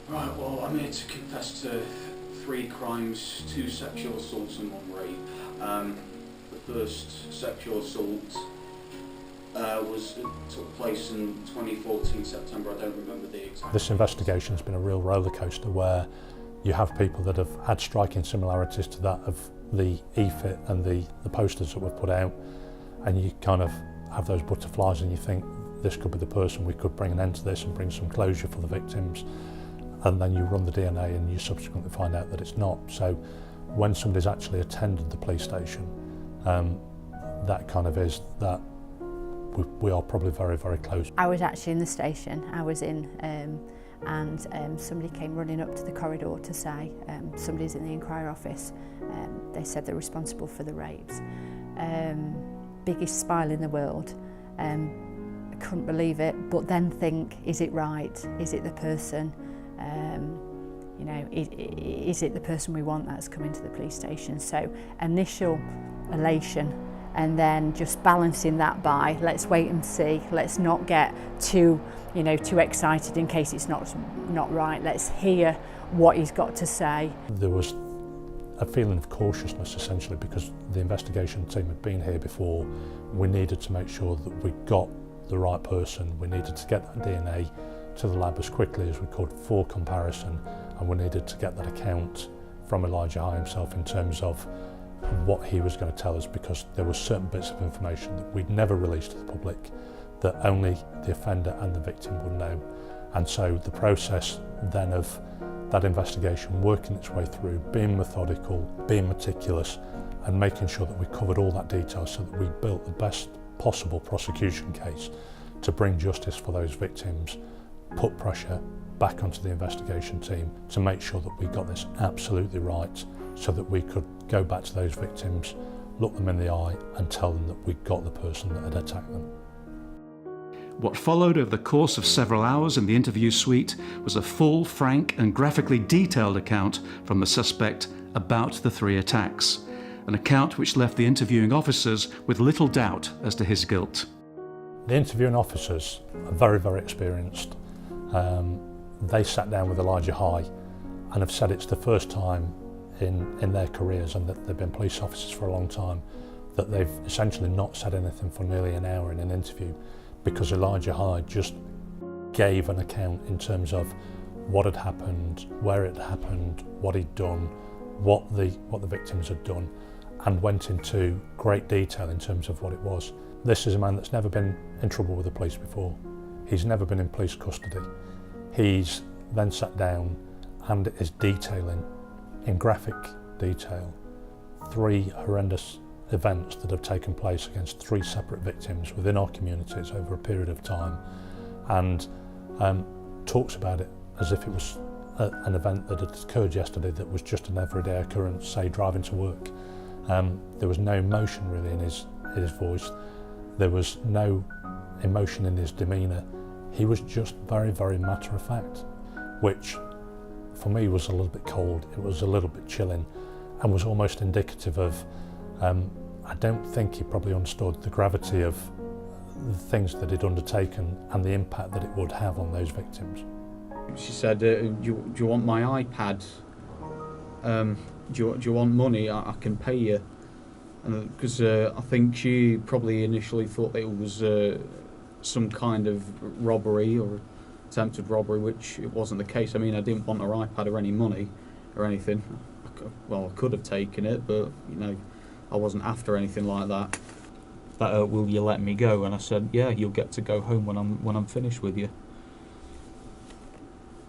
Right, well, I'm here to confess to 3 crimes, 2 sexual assaults and 1 rape. The first sexual assault took place in 2014 September. I don't remember the exact. This investigation has been a real roller coaster where you have people that have had striking similarities to that of the EFIT and the posters that were put out, and you kind of have those butterflies and you think this could be the person, we could bring an end to this and bring some closure for the victims, and then you run the DNA and you subsequently find out that it's not. So when somebody's actually attended the police station, that kind of is that we are probably very, very close. I was actually in the station, I was in and somebody came running up to the corridor to say somebody's in the inquiry office. They said they're responsible for the rapes. Biggest smile in the world. I couldn't believe it, but then think, is it right? Is it the person? You know, is it the person we want that's coming to the police station? So initial elation, and then just balancing that by let's wait and see, let's not get too excited in case it's not right. Let's hear what he's got to say. There was a feeling of cautiousness essentially because the investigation team had been here before. We needed to make sure that we got the right person. We needed to get that DNA to the lab as quickly as we could for comparison, and we needed to get that account from Ilija High himself in terms of what he was going to tell us, because there were certain bits of information that we'd never released to the public that only the offender and the victim would know. And so the process then of that investigation working its way through, being methodical, being meticulous, and making sure that we covered all that detail so that we built the best possible prosecution case to bring justice for those victims, put pressure back onto the investigation team to make sure that we got this absolutely right, so that we could go back to those victims, look them in the eye and tell them that we got the person that had attacked them. What followed over the course of several hours in the interview suite was a full, frank and graphically detailed account from the suspect about the 3 attacks, an account which left the interviewing officers with little doubt as to his guilt. The interviewing officers are very, very experienced. They sat down with Ilija High and have said it's the first time in their careers, and that they've been police officers for a long time, that they've essentially not said anything for nearly an hour in an interview, because Ilija High just gave an account in terms of what had happened, where it happened, what he'd done, what the victims had done, and went into great detail in terms of what it was. This is a man that's never been in trouble with the police before. He's never been in police custody. He's then sat down and is detailing in graphic detail 3 horrendous events that have taken place against 3 separate victims within our communities over a period of time, and talks about it as if it was an event that had occurred yesterday that was just an everyday occurrence, say driving to work. There was no emotion really in his voice. There was no emotion in his demeanour. He was just very, very matter of fact, which for me was a little bit cold. It was a little bit chilling, and was almost indicative of I don't think he probably understood the gravity of the things that he'd undertaken and the impact that it would have on those victims. She said, do you want my iPad? Do you want money? I can pay you. Because I think she probably initially thought that it was some kind of robbery or attempted robbery, which it wasn't the case. I mean, I didn't want her iPad or any money or anything. Well, I could have taken it, but I wasn't after anything like that. Will you let me go? And I said, yeah, you'll get to go home when I'm finished with you.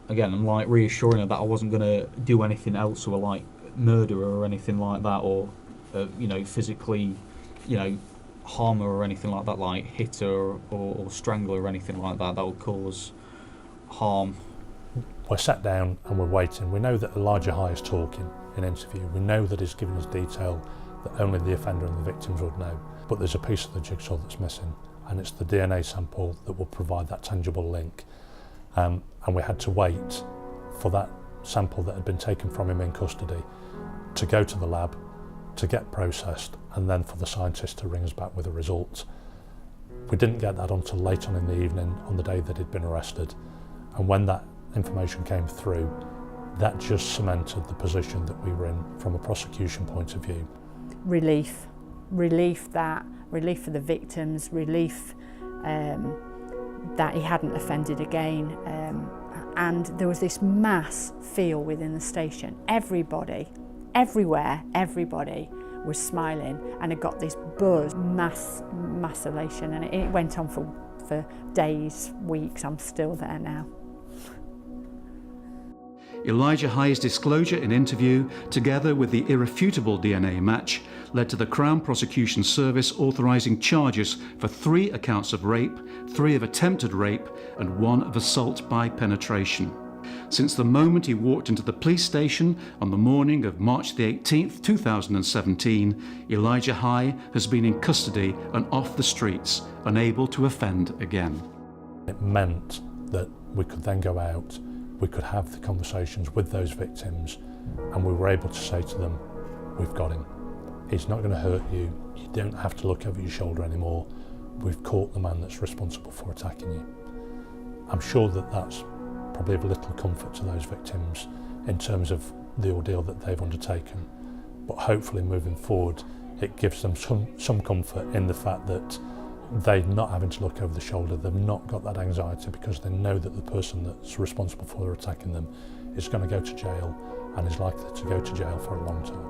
Again, I'm like reassuring her that I wasn't going to do anything else, or like murder her or anything like that, or physically, harm her or anything like that, like hit her or strangle her or anything like that would cause harm. We're sat down and we're waiting. We know that Ilija High is talking in interview. We know that he's given us detail that only the offender and the victims would know. But there's a piece of the jigsaw that's missing, and it's the DNA sample that will provide that tangible link. And we had to wait for that sample that had been taken from him in custody to go to the lab, to get processed, and then for the scientists to ring us back with a result. We didn't get that until late on in the evening on the day that he'd been arrested. And when that information came through, that just cemented the position that we were in from a prosecution point of view. Relief for the victims, relief that he hadn't offended again, and there was this mass feel within the station. Everybody, everywhere, everybody was smiling, and it got this buzz, mass elation, and it went on for days, weeks. I'm still there now. Ilija High's disclosure in interview, together with the irrefutable DNA match, led to the Crown Prosecution Service authorising charges for 3 accounts of rape, 3 of attempted rape, and 1 of assault by penetration. Since the moment he walked into the police station on the morning of March the 18th, 2017, Ilija High has been in custody and off the streets, unable to offend again. It meant that we could then go out, we could have the conversations with those victims, and we were able to say to them, we've got him. He's not going to hurt you. You don't have to look over your shoulder anymore. We've caught the man that's responsible for attacking you. I'm sure that that's probably of little comfort to those victims in terms of the ordeal that they've undertaken. But hopefully moving forward, it gives them some comfort in the fact that they're not having to look over the shoulder. They've not got that anxiety because they know that the person that's responsible for attacking them is going to go to jail and is likely to go to jail for a long time.